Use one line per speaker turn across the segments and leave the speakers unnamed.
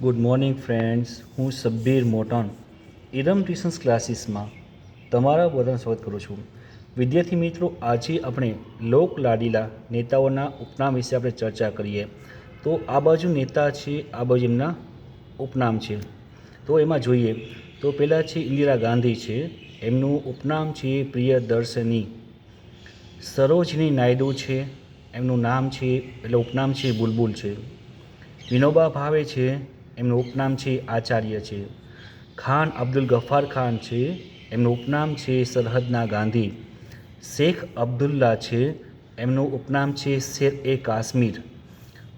Good morning friends, હું Sabbir મોટન ઇરમ tuitions ક્લાસીસમાં તમારા બધાનું સ્વાગત કરું છું. વિદ્યાર્થી મિત્રો, આજે આપણે લોક લાડીલા નેતાઓના ઉપનામ વિશે આપણે ચર્ચા કરીએ. તો આ બાજુ નેતા છે, આ બાજુ એમના ઉપનામ છે. તો એમાં જોઈએ તો પહેલાં છે ઇન્દિરા ગાંધી છે, એમનું ઉપનામ છે પ્રિયદર્શની. સરોજની નાયડુ છે, એમનું નામ છે એટલે ઉપનામ છે બુલબુલ છે. વિનોબા ભાવે છે, એમનું ઉપનામ છે આચાર્ય છે. ખાન અબ્દુલ ગફ્ફાર ખાન છે, એમનું ઉપનામ છે સરહદના ગાંધી. શેખ અબ્દુલ્લા છે, એમનું ઉપનામ છે શેર-એ-કાશ્મીર.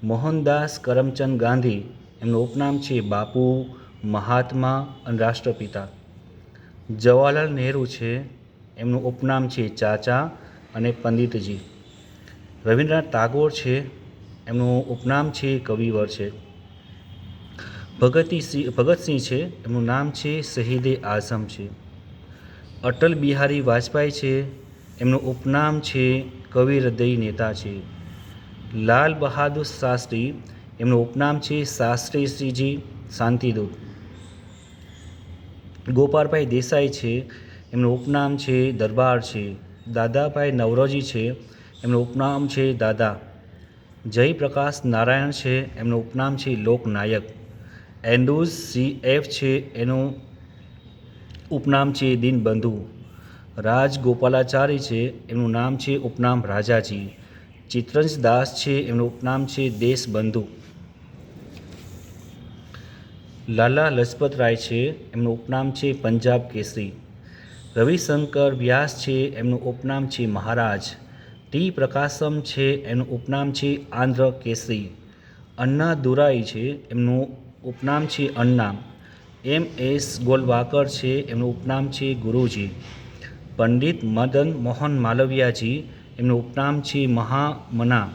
મોહનદાસ કરમચંદ ગાંધી, એમનું ઉપનામ છે બાપુ, મહાત્મા અને રાષ્ટ્રપિતા. જવાહરલાલ નહેરુ છે, એમનું ઉપનામ છે ચાચા અને પંડિતજી. રવિન્દ્રનાથ ટાગોર છે, એમનું ઉપનામ છે કવિવર છે. ભગતસિંહ છે, એમનું નામ છે શહીદ-એ-આઝમ છે. અટલ બિહારી વાજપેયી છે, એમનું ઉપનામ છે કવિ હૃદય નેતા છે. લાલ બહાદુર શાસ્ત્રી, એમનું ઉપનામ છે શાસ્ત્રીશ્રીજી શાંતિદૂત. ગોપાલભાઈ દેસાઈ છે, એમનું ઉપનામ છે દરબાર છે. દાદાભાઈ નવરોજી છે, એમનું ઉપનામ છે દાદા. જયપ્રકાશ નારાયણ છે, એમનું ઉપનામ છે લોકનાયક. એન્ડ્રુઝ સી.એફ છે, એનું ઉપનામ છે દીનબંધુ. રાજગોપાલાચારી છે, એમનું નામ છે ઉપનામ રાજાજી. ચિત્તરંજન દાસ છે, એમનું ઉપનામ છે દેશબંધુ. લાલા લજપત રાય છે, એમનું ઉપનામ છે પંજાબ કેસરી. રવિશંકર વ્યાસ છે, એમનું ઉપનામ છે મહારાજ. ટી પ્રકાશમ છે, એનું ઉપનામ છે આંધ્ર કેસરી. અન્ના દુરાઈ છે, એમનું ઉપનામ છે અન્ના. એમ.એસ. ગોલવાકર છે, એમનું ઉપનામ છે ગુરુજી. પંડિત મદન મોહન માલવિયાજી, એમનું ઉપનામ છે મહામના.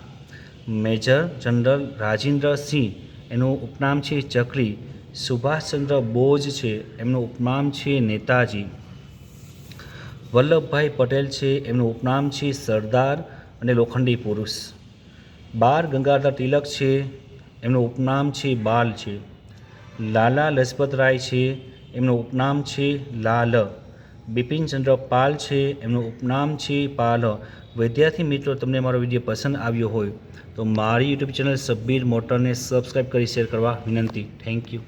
મેજર જનરલ રાજેન્દ્ર સિંહ, એનું ઉપનામ છે ચક્રી. સુભાષચંદ્ર બોઝ છે, એમનું ઉપનામ છે નેતાજી. વલ્લભભાઈ પટેલ છે, એમનું ઉપનામ છે સરદાર અને લોખંડી પુરુષ. બાળ ગંગાધર તિલક છે, એમનું ઉપનામ છે બાલ છે. લાલા લજપત રાય છે, એમનું ઉપનામ છે લાલ. બિપિનચંદ્ર પાલ છે, એમનું ઉપનામ છે પાલ. વિદ્યાર્થી મિત્રો, તમને મારો વિડીયો પસંદ આવ્યો હોય તો મારી યુટ્યુબ ચેનલ સબ્બીર મોટરને સબસ્ક્રાઈબ કરી શેર કરવા વિનંતી. Thank you.